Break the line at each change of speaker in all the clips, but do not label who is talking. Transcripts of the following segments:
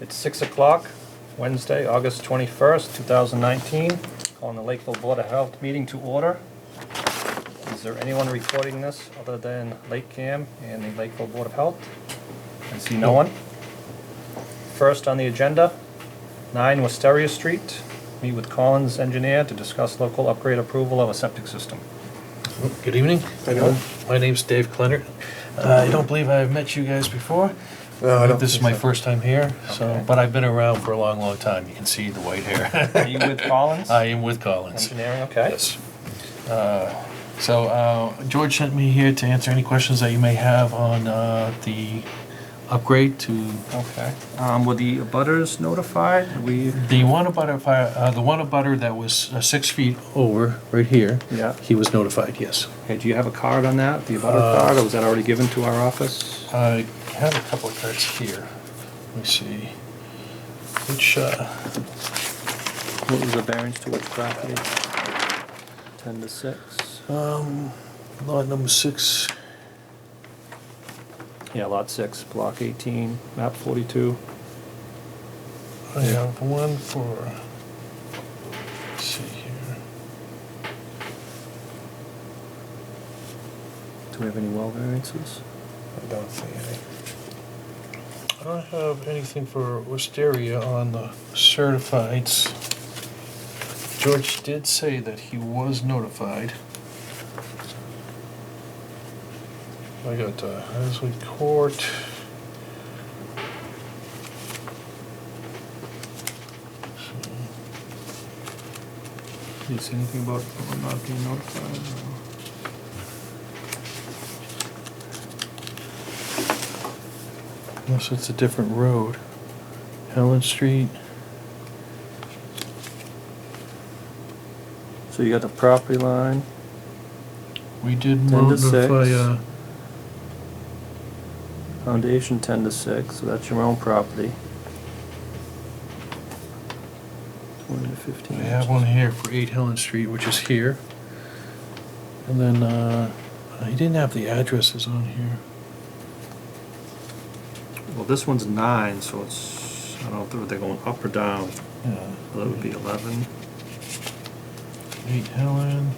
It's 6 o'clock, Wednesday, August 21st, 2019. Calling the Lakeville Board of Health meeting to order. Is there anyone recording this other than LakeCAM and the Lakeville Board of Health? I see no one. First on the agenda, 9 Wisteria Street. Meet with Collins Engineer to discuss local upgrade approval of a septic system.
Good evening.
How you doing?
My name's Dave Clennert. I don't believe I've met you guys before.
No, I don't
This is
think
my
so.
first time here, so
Okay.
but I've been around for a long, long time. You can see the white hair.
Are you with Collins?
I am with Collins.
Engineering, okay.
Yes. George sent me here to answer any questions that you may have on the upgrade to
Okay. Were the abutters notified?
the one abutter that was 6 feet over right here.
Yeah.
He was notified. Yes.
Okay, do you have a card on that, the abutter card, or was that already given to our office?
I have a couple of cards here. Let me see. Which,
What was the variance to which property? 10 to 6.
lot number 6.
Yeah, lot 6, block 18, map 42.
I have one for, let's see here.
Do we have any well variances?
I don't see any.
I don't have anything for Wisteria on the certifieds. George did say that he was notified. I got Hasley Court.
Do you see anything about not being notified?
Unless it's a different road. Helen Street.
So you got the property line,
We did
10 to 6.
notify,
foundation 10 to 6, so that's your own property. 20 to 15.
I have one here for 8 Helen Street, which is here. And then, he didn't have the addresses on here.
Well, this one's 9, so it's, I don't know if they're going up or down.
Yeah.
So that would be 11.
8 Helen.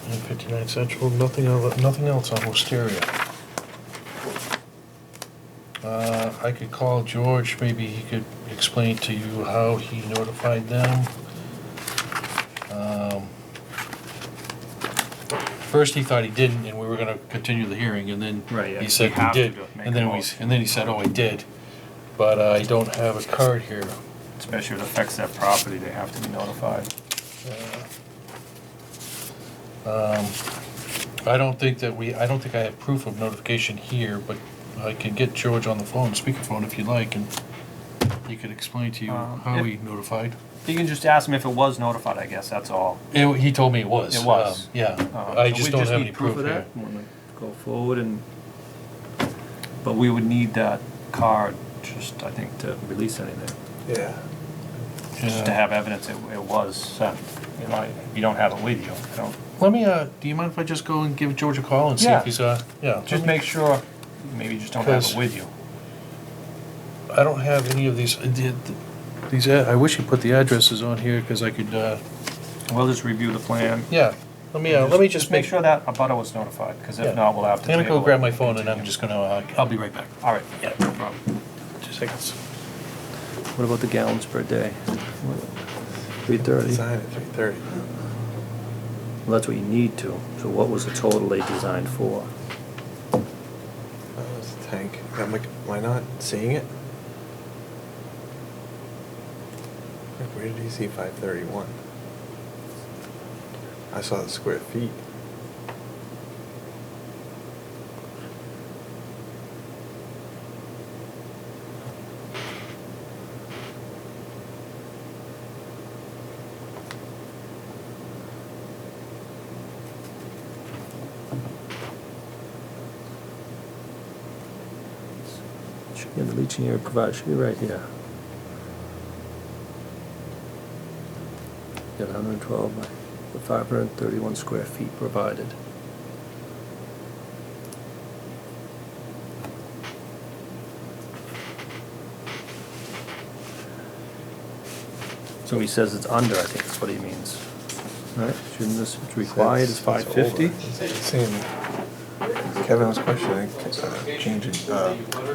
And 59 Central, nothing else on Wisteria. I could call George, maybe he could explain to you how he notified them. First he thought he didn't, and we were gonna continue the hearing, and then
Right, yeah,
he
'cause
said
we
he
have to
did,
make
and
a
then
motion.
he said, oh, I did. But I don't have a card here.
Especially if it affects that property, they have to be notified.
I don't think I have proof of notification here, but I can get George on the phone, speakerphone if you'd like, and he could explain to you how he notified.
You can just ask him if it was notified, I guess, that's all.
He told me it was.
It was.
Yeah,
So
I
we
just don't have any
need
proof
of
here.
that. When we go forward and, but we would need that card, just, I think, to release anything.
Yeah.
Just to have evidence it was sent. You know, you don't have it with you, I don't.
Let me, do you mind if I just go and give George a call and see
Yeah.
if he's, yeah.
Just make sure, maybe you just don't have it with you.
I don't have any of these, I wish he put the addresses on here, because I could,
We'll just review the plan.
yeah. Let me just
make sure that a butter was notified, because
Yeah.
if not, we'll have to.
I'm gonna go
table
grab
it
my
and
phone and I'm
continue.
just gonna, I'll be right back.
All right,
Yeah.
no problem.
2 seconds.
What about the gallons per day? 330?
Sign at 3:30.
Well, that's what you need to. So what was the total they designed for?
Oh, it's a tank. Am I not seeing it? Where did he see 531? I saw the square feet.
Should be in the leaching area provided, should be right here. Got 112 by 531 square feet provided. So he says it's under, I think that's what he means. Right, shouldn't this, it's required is 550?
Same. Kevin was questioning, changing,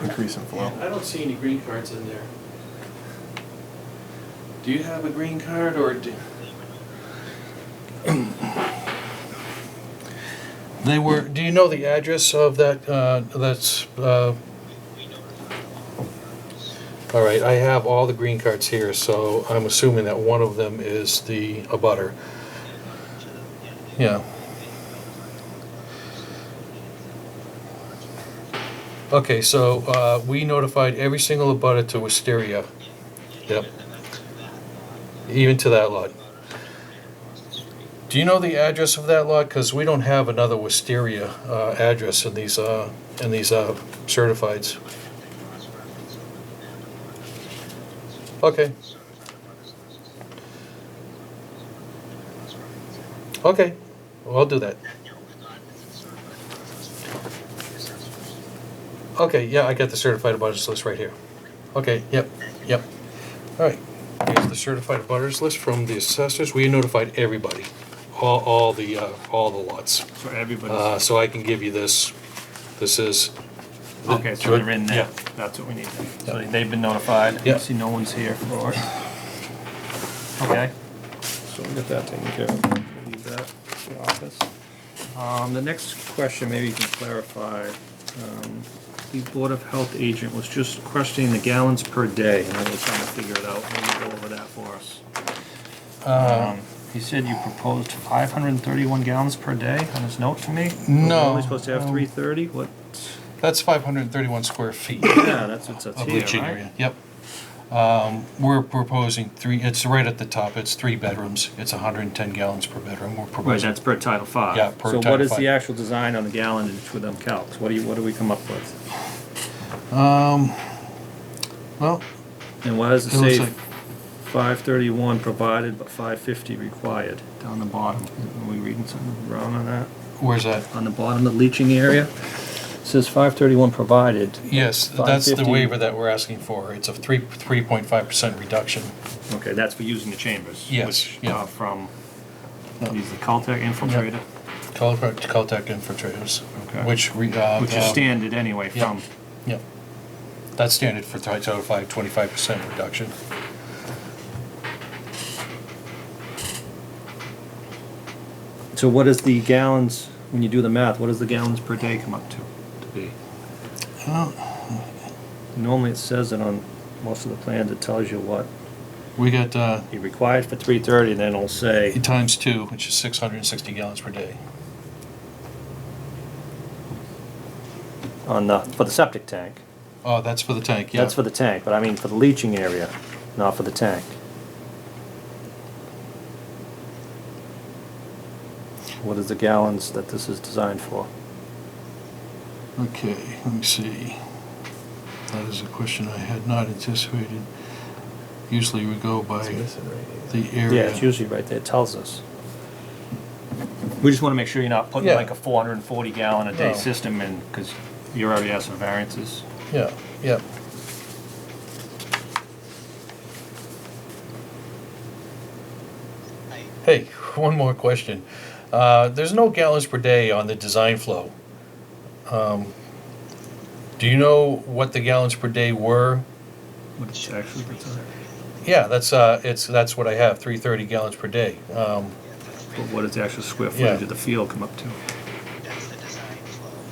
increase in flow.
I don't see any green cards in there. Do you have a green card or do? They were, do you know the address of that, all right, I have all the green cards here, so I'm assuming that one of them is the abutter. Yeah. Okay, so, we notified every single abutter to Wisteria. Yep. Even to that lot. Do you know the address of that lot? Because we don't have another Wisteria address in these certifieds. Okay. Okay, well, I'll do that. Okay, yeah, I got the certified abutters list right here. Okay, yep. All right, here's the certified abutters list from the assessors. We notified everybody, all the lots.
So everybody's,
So I can give you this. This is.
okay, so they're in there,
Yeah.
that's what we need then. So they've been notified,
Yeah.
I see no one's here for it. Okay, so we got that taken care of, leave that in the office. The next question, maybe you can clarify, the Board of Health agent was just questioning the gallons per day, and I was trying to figure it out, maybe go over that for us. He said you proposed 531 gallons per day on his note to me?
No.
We're only supposed to have 330, what?
That's 531 square feet.
Yeah, that's what's up
Of
here,
leaching
right?
area, yep. We're proposing it's right at the top, it's 3 bedrooms, it's 110 gallons per bedroom, we're
Right,
proposing.
that's per Title V.
Yeah, per
So what
Title
is the
V.
actual design on the gallonage with them calcs? What do we come up with?
Well,
And why does it
It looks
say
like-
531 provided but 550 required down the bottom? Are we reading something wrong on that?
where's that?
On the bottom of the leaching area? It says 531 provided.
Yes, that's the
550
waiver that we're asking for, it's a 3.5% reduction.
Okay, that's for using the chambers.
Yes,
Which,
yeah.
from,
Yeah.
these the Caltech infiltrator,
Caltech infiltrators,
Okay.
which
which is standard anyway
yeah.
from,
Yep. That's standard for Title V, 25% reduction.
so what is the gallons, when you do the math, what does the gallons per day come up to be? Normally it says it on most of the plans, it tells you what
We got
you required for 330, then it'll say,
times 2, which is 660 gallons per day.
on the, for the septic tank.
Oh, that's for the tank, yeah.
That's for the tank, but I mean for the leaching area, not for the tank. What is the gallons that this is designed for?
Okay, let me see. That is a question I had not anticipated. Usually we go by
It's missing right
the
here.
area.
Yeah, it's usually right there, it tells us. We just wanna make sure you're not putting
Yeah.
like a 440 gallon a day
No.
system in, cause you already have some variances.
Yeah, yeah. Hey, one more question. There's no gallons per day on the design flow. Do you know what the gallons per day were?
What it's actually designed.
Yeah, that's what I have, 330 gallons per day.
But what does the actual square
Yeah.
footage of the field come up to?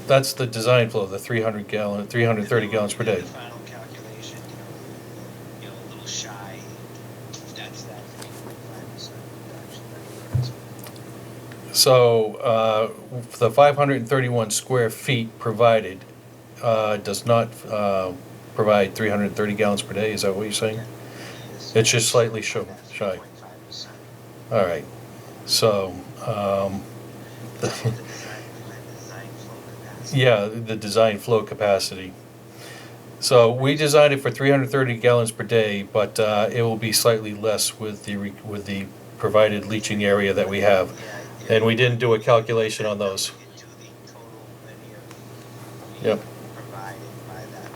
That's the design flow, the 330 gallons per day.
Final calculation, a little shy, that's that 3.5% reduction.
So, the 531 square feet provided does not provide 330 gallons per day, is that what you're saying? It's just slightly shy. All right, so, yeah, the design flow capacity. So we designed it for 330 gallons per day, but it will be slightly less with the provided leaching area that we have. And we didn't do a calculation on those.
Into the total linear
Yep.
provided by that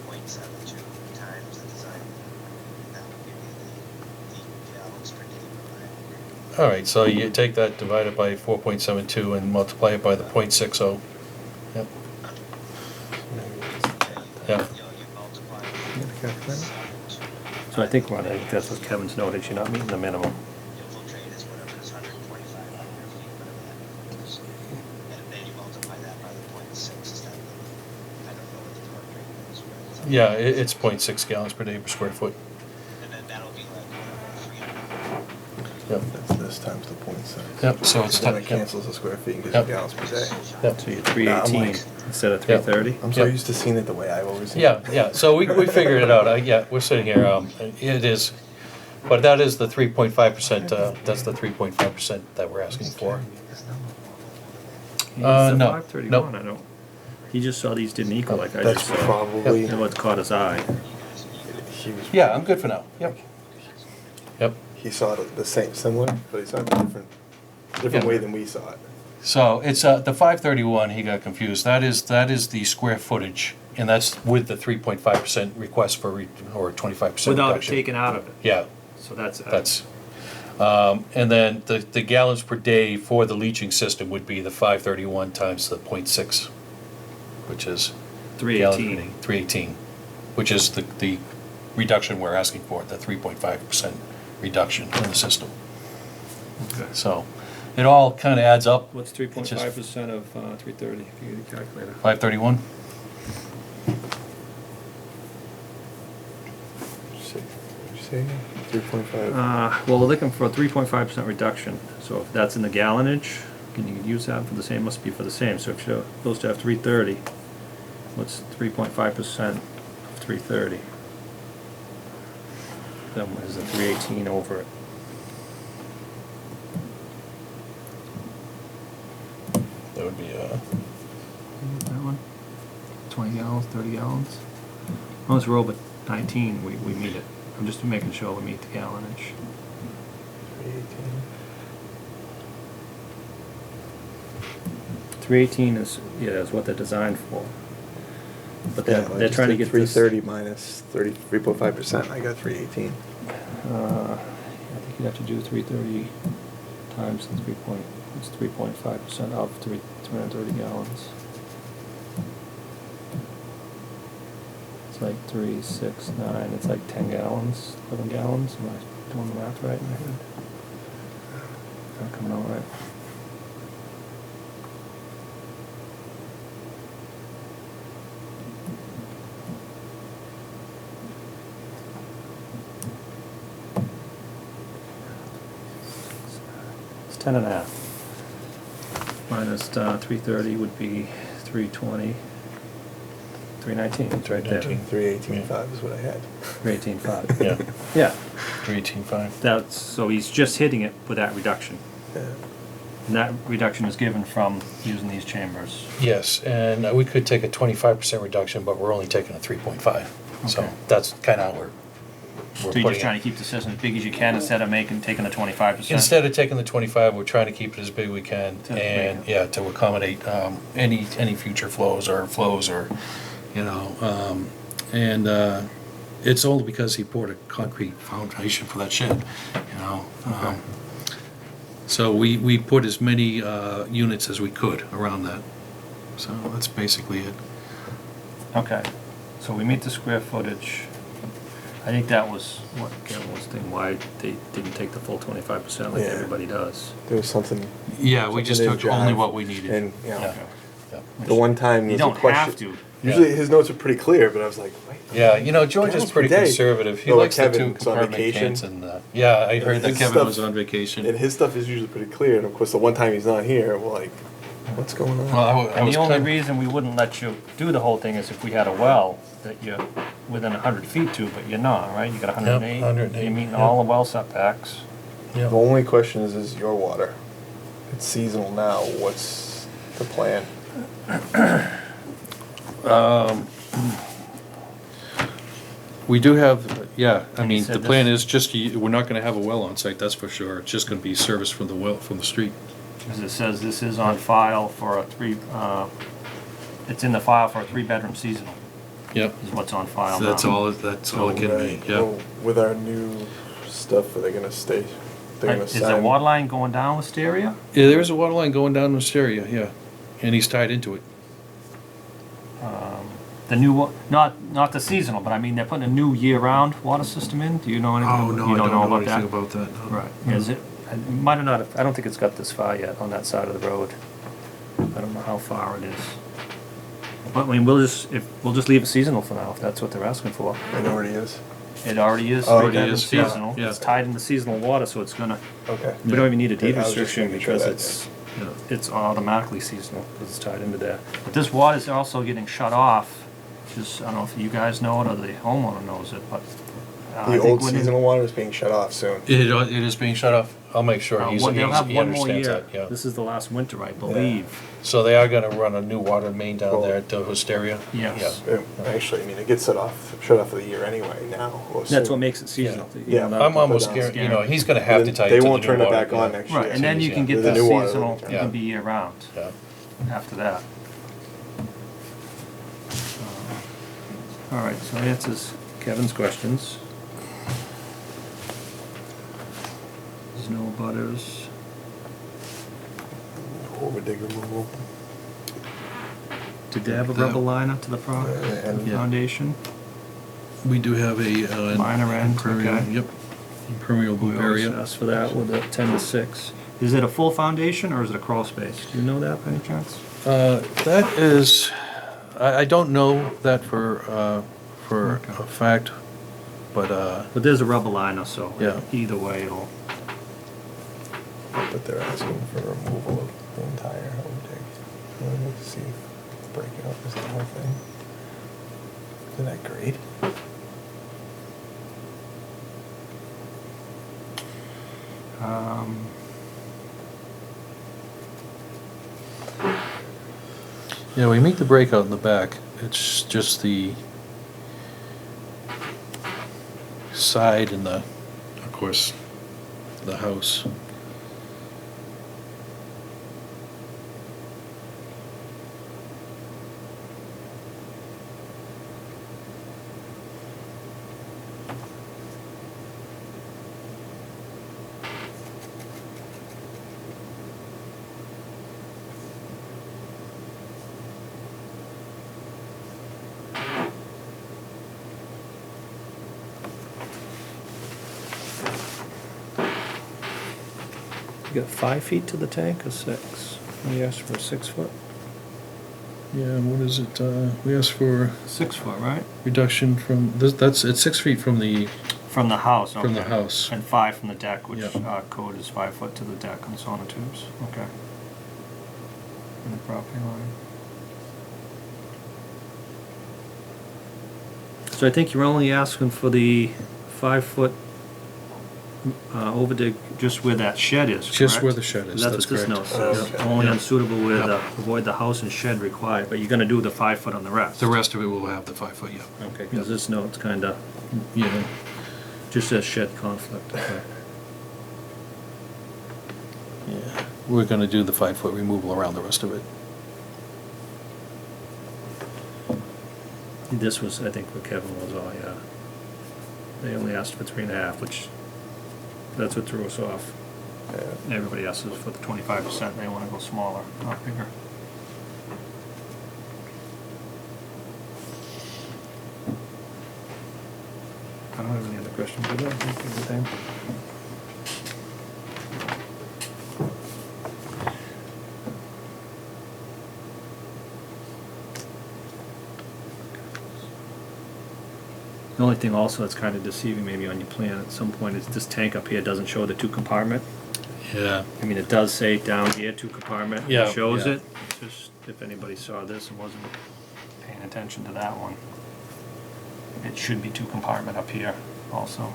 4.72 times the design. That will give you
All right, so you take that, divide it by 4.72 and multiply it by the 0.60. Yep. Yeah.
You multiply.
So I think that's what Kevin's noted, you're not meeting the minimum.
Infiltrate is whatever, it's 125 linear feet, whatever that is. And then you multiply that by the 0.6, is that, I don't know what the torque rate is, right?
Yeah, it's 0.6 gallons per day per square foot.
And then that'll be like, whatever, 300.
Yep.
That's this times the 0.6.
Yep, so it's
Then it
yep.
cancels the square feet and gives
Yep.
you gallons per day.
Yep.
So you're 318
like-
instead of
Yeah.
330?
I'm so
Yep.
used to seeing it the way I've always seen
Yeah,
it.
yeah, so we figured it out, yeah, we're sitting here, it is, but that is the 3.5%, that's the 3.5% that we're asking for.
He's
No,
the 531,
nope.
I don't. He just saw these didn't equal like I
That's
just saw.
probably,
You know what caught his eye?
he was,
Yeah, I'm good for now, yep. Yep,
he saw it the same, similar, but he saw it a different
Yeah.
way than we saw it.
so it's, the 531, he got confused, that is the square footage, and that's with the 3.5% request for, or 25%
Without it
reduction.
taken out of it.
Yeah,
So that's.
that's, and then the gallons per day for the leaching system would be the 531 times the 0.6, which is
318.
318, which is the reduction we're asking for, the 3.5% reduction in the system.
Okay.
So it all kind of adds up.
What's 3.5% of 330, if you get a calculator?
531?
What'd you say again? 3.5.
Well, we're looking for a 3.5% reduction. So if that's in the gallonage, can you use that for the same? Must be for the same. So if you're supposed to have 330, what's 3.5% of 330? Then what is the 318 over it?
That would be,
That one? 20 gallons, 30 gallons? Once we're over 19, we meet it. I'm just making sure we meet the gallonage.
318.
318 is what they're designed for. But
Yeah,
they're
I just
trying to
did
get this.
330 minus 33.5%. I got 318.
I think you'd have to do 330 times the 3.5% of 330 gallons. It's like 3, 6, 9. It's like 10 gallons, 11 gallons. Am I doing the math right in my head? Not coming out right. It's 10 and a half. Minus 330 would be 320. 319, it's right there.
318.5 is what I had.
318.5.
yeah,
Yeah,
318.5.
that's, so he's just hitting it with that reduction.
Yeah.
And that reduction is given from using these chambers.
Yes, and we could take a 25% reduction, but we're only taking a 3.5. So
Okay.
that's kind of how we're
So you're
putting
just trying
it.
to keep the system as big as you can instead of taking the 25%?
Instead of taking the 25, we're trying to keep it as big as we can,
To make
and,
it-
yeah, to accommodate any future flows or, you know, and it's only because he poured a concrete foundation for that shed, you know.
Okay.
So we put as many units as we could around that. So that's basically it.
Okay, so we meet the square footage. I think that was what Kevin was thinking, why they didn't take the full 25% like
Yeah.
everybody does.
There was something.
Yeah, we just
something
took
in
only
jive.
what we needed.
And, you know,
Yeah. Yeah.
the one time
You
there's a
don't
question.
have to.
Usually his notes are pretty clear, but I was like, wait.
Yeah, you know, George is
Gallons per
pretty
day.
conservative. He
No, like
likes the two
Kevin's on
compartment
vacation.
cans and, yeah, I heard that
His
Kevin
stuff-
was on vacation.
And his stuff is usually pretty clear. And of course, the one time he's not here, we're like, what's going on?
Well, I
And
was
the only
kind
reason we wouldn't let you do the whole thing is if we had a well that you're within 100 feet to, but you're not, right? You got 108.
108,
You're meeting
yeah.
all the well setbacks.
yeah.
The only question is your water? It's seasonal now. What's the plan?
We do have, yeah, I
And he
mean,
said
the plan
this-
is just, we're not gonna have a well on site, that's for sure. It's just gonna be service from the well, from the street.
As it says, this is on file for it's in the file for a 3-bedroom seasonal,
Yep.
is what's on file
So
now.
that's all it can be,
Right.
yeah.
Well, with our new stuff, are they gonna stay they're gonna
Is there
send.
water line going down Wisteria?
Yeah, there is a water line going down this area, yeah, and he's tied into it.
The new, not the seasonal, but I mean, they're putting a new year-round water system in? Do you know anything?
Oh, no,
You
I don't know
about
anything
that?
about that. no.
Right, is it, it might have not, I don't think it's got this far yet on that side of the road. I don't know how far it is. But I mean, we'll just leave it seasonal for now, if that's what they're asking for.
It already is.
It already is,
Oh,
right
it
now
is,
it's
yeah,
seasonal,
yeah.
it's tied into seasonal water, so it's gonna,
Okay.
we don't even need a deed
I was just
restriction
making sure
because
that-
it's automatically seasonal, because it's tied into there. But this water's also getting shut off, just, I don't know if you guys know it or the homeowner knows it, but. I
The
think
old
when it-
seasonal water is being shut off soon.
It is being shut off. I'll make sure he
They'll have one more
understands
year.
that, yeah.
This is the last winter, I believe.
So they are gonna run a new water main down
Cool.
there to Wisteria?
Yes.
Actually, I mean, it gets shut off for the year anyway now. or
That's
soon.
what makes it seasonal.
Yeah.
you know,
Yeah.
that-
I'm almost
But,
scared, he's gonna have to
Then
tie
they
into the
won't
new
turn it
water,
back on
yeah.
next year.
Right, and then you can get
The
the
new water
seasonal,
will
it
be-
can be year round
Yeah.
after that. All right, so that answers Kevin's questions. There's no butters.
Overdig removal.
Did they have a rubber line up to the
And-
foundation?
We do have a.
Minor end,
impermeable-
okay.
Yep, impermeable
We always
area.
ask for that with a 10 to 6. Is it a full foundation or is it a crawl space? Do you know that by any chance?
That is, I don't know that for
Okay.
a fact, but,
But there's a rubber liner, so
Yeah.
either way it'll.
But they're asking for removal of the entire overdig. Let me see. Break it up is the whole thing. Isn't that great?
yeah, we make the breakout in the back. It's just the side and of course, the house.
You got 5 feet to the tank or 6? We asked for 6 foot?
Yeah, what is it, we asked for
6 foot, right?
reduction from, it's 6 feet from the
From the house, okay.
From the house.
And 5 from the deck, which
Yeah.
code is 5 foot to the deck on sonotubes, okay. And the property line. So I think you're only asking for the 5 foot overdig just where that shed is, correct?
Just where the shed is,
That's
that's
what this
correct.
note says.
Okay.
Only
Yeah.
unsuitable where
Yeah.
avoid the house and shed required, but you're gonna do the 5 foot on the rest.
The rest of it will have the 5 foot, yeah.
Okay, because this note's kinda,
Yeah,
just says shed conflict, okay.
yeah. We're gonna do the 5 foot removal around the rest of it.
This was, I think, what Kevin was, oh, yeah. They only asked for 3.5, which, that's what threw us off.
Yeah.
Everybody asks us for the 25%, they wanna go smaller, not bigger. I don't have any other questions, do I? I think everything. The only thing also that's kind of deceiving maybe on your plan at some point is this tank up here doesn't show the 2 compartment.
Yeah.
I mean, it does say down here 2 compartment,
Yeah,
it shows
yeah.
it. Just if anybody saw this and wasn't paying attention to that one. It should be 2 compartment up here also.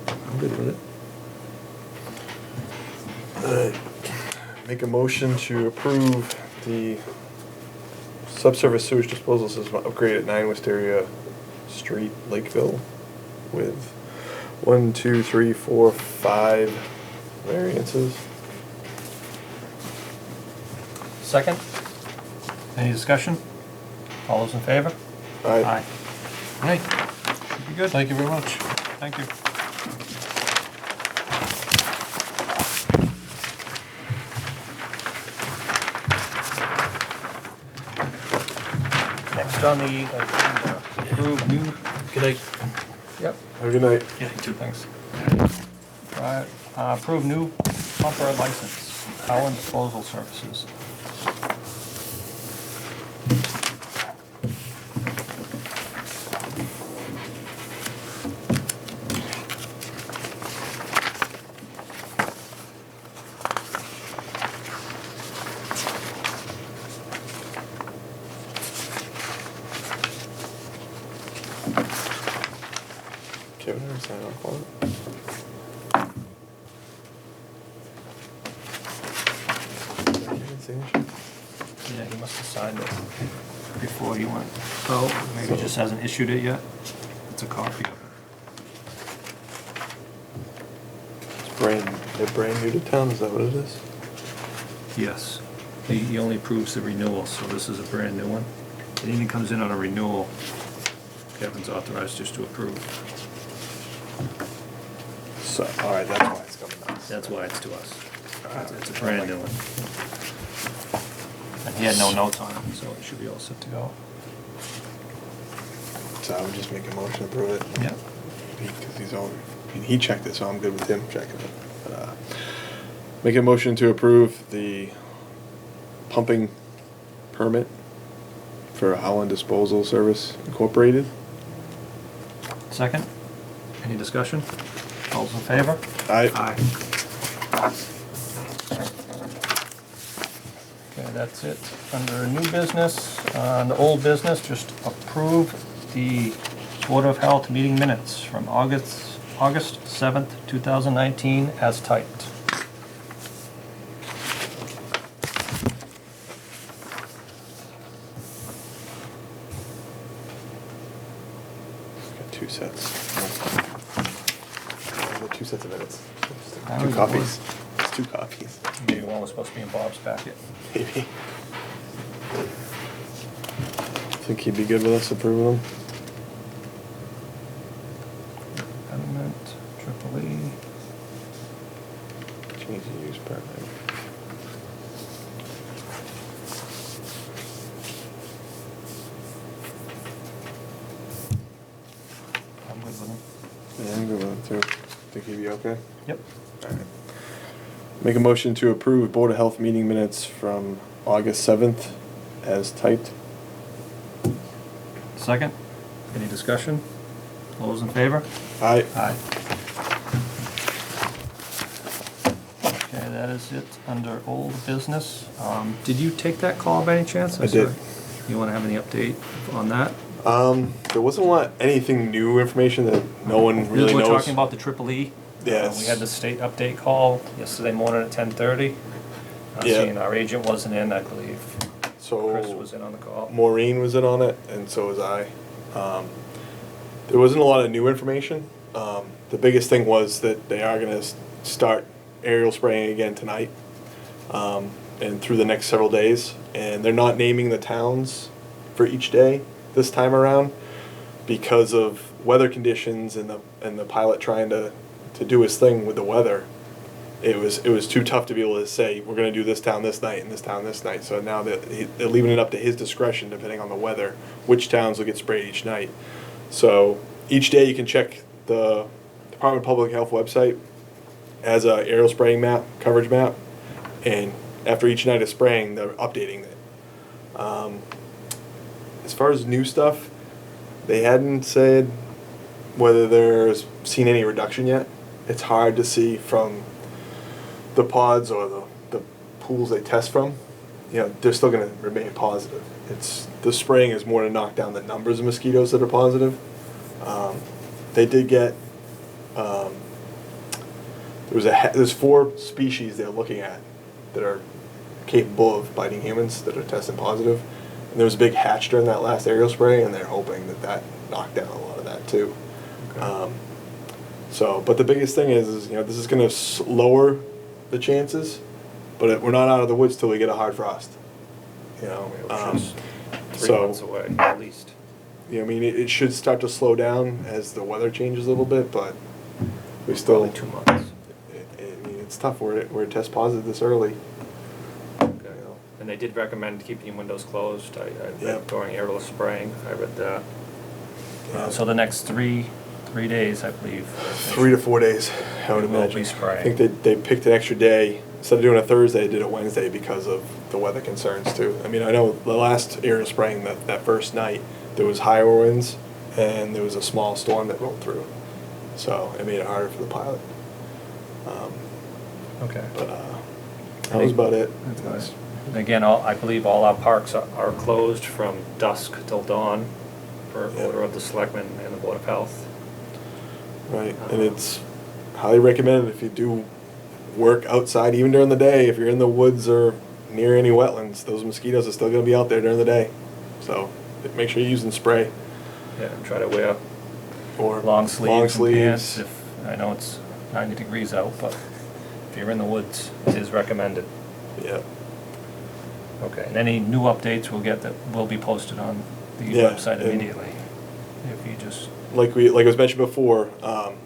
I'm good with it.
Make a motion to approve the subsurface sewage disposal system upgrade at 9 Wisteria Street, Lakeville, with 1, 2, 3, 4, 5 variances.
Second? Any discussion? All those in favor?
Aye.
Right,
Should be good.
thank you very much.
Thank you. Next on the agenda, approve new,
Good night.
yep,
Have a good night.
Yeah, you too.
thanks. Approve new pumper license, Howland Disposal Services.
Kevin, ever sign off on it? Signature?
Yeah, he must have signed it before he went. Oh, maybe he just hasn't issued it yet. It's a copy of it.
They're brand new to town, is that what it is?
Yes. He only approves the renewal, so this is a brand new one. Anything comes in on a renewal, Kevin's authorized just to approve.
So, alright, that's why it's coming out.
That's why it's to us. It's a brand new one. And he had no notes on it, so it should be all set to go.
So I would just make a motion to approve it.
Yeah.
Because he's all, he checked it, so I'm good with him checking it. But, make a motion to approve the pumping permit for Howland Disposal Service Incorporated.
Second? Any discussion? All those in favor?
Aye.
Okay, that's it. Under new business, on the old business, just approve the Board of Health meeting minutes from August 7th, 2019, as typed.
Got two sets. The two sets of minutes.
I
Two
don't
copies. It's two copies.
Maybe one was supposed to be in Bob's packet.
Maybe. Think he'd be good with us approving them?
Amendment, triple E.
Change the use permit.
I'm good with them.
Yeah, I'm good with them too. Think he'd be okay?
Yep.
Alright. Make a motion to approve Board of Health meeting minutes from August 7th as typed.
Second? Any discussion? All those in favor?
Aye.
Aye. Okay, that is it under old business. Did you take that call by any chance?
I did.
saw- You wanna have any update on that?
There wasn't anything new information that no one really
We're
knows.
talking about the triple E.
Yes.
We had the state update call yesterday morning at 10:30.
Yeah.
Seeing our agent wasn't in, I believe
So
Chris was in on the call.
Maureen was in on it, and so was I. There wasn't a lot of new information. The biggest thing was that they are gonna start aerial spraying again tonight, and through the next several days. And they're not naming the towns for each day this time around because of weather conditions and the pilot trying to do his thing with the weather. It was too tough to be able to say we're going to do this town this night and this town this night. So now they're leaving it up to his discretion depending on the weather, which towns will get sprayed each night. So each day you can check the Department of Public Health website as a aerial spraying map, coverage map, and after each night of spraying, they're updating it. As far as new stuff, they hadn't said whether there's seen any reduction yet. It's hard to see from the pods or the pools they test from. You know, they're still going to remain positive. The spraying is more to knock down the numbers of mosquitoes that are positive. They did get there's 4 species they're looking at that are capable of biting humans that are testing positive. And there was a big hatch during that last aerial spray, and they're hoping that knocked down a lot of that too.
Okay.
But the biggest thing is this is going to lower the chances, but we're not out of the woods till we get a hard frost. you know.
Which is 3
so-
months away, at least.
I mean, it should start to slow down as the weather changes a little bit, but we still.
Probably 2 months.
I mean, it's tough. We're test positive this early.
Okay. And they did recommend keeping windows closed. I read
Yep.
during airless spraying, I read that.
Yeah.
So the next three days, I believe.
3 to 4 days, I would
It will be
imagine.
spraying.
I think they picked an extra day. Instead of doing a Thursday, they did it Wednesday because of the weather concerns too. I mean, I know the last aerial spraying that first night, there was higher winds and there was a small storm that rolled through. So it made it harder for the pilot.
Okay.
But that was about it.
And again, I believe all our parks are closed from dusk till dawn per
Yep.
order of the selectmen and the Board of Health.
Right, and it's highly recommended if you do work outside, even during the day, if you're in the woods or near any wetlands, those mosquitoes are still gonna be out there during the day. So make sure you're using spray
Yeah, and try to wear
or
long sleeves and pants if, I know it's 90 degrees out, but if you're in the woods, it is recommended.
Yeah,
Okay, and any new updates we'll get that will be posted on the
Yeah,
website
and-
immediately. If you just,
like was mentioned before,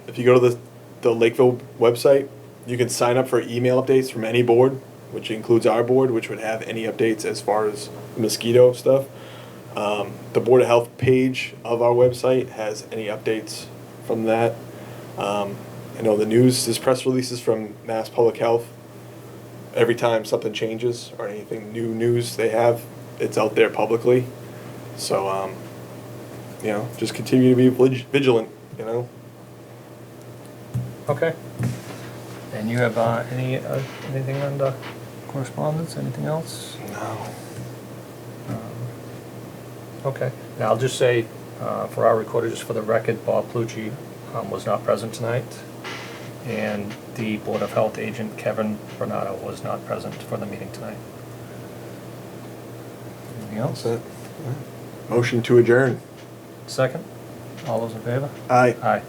if you go to the Lakeville website, you can sign up for email updates from any board, which includes our board, which would have any updates as far as mosquito stuff. The Board of Health page of our website has any updates from that. I know the news, there's press releases from Mass Public Health. Every time something changes or anything new news they have, it's out there publicly. So, you know, just continue to be vigilant, you know?
okay. And you have anything under correspondence, anything else?
No.
Okay, now I'll just say, for our recorder, just for the record, Bob Plucci was not present tonight, and the Board of Health agent, Kevin Bernardo, was not present for the meeting tonight. Anything else?
That's it. Motion to adjourn.
Second? All those in favor?
Aye.
Aye.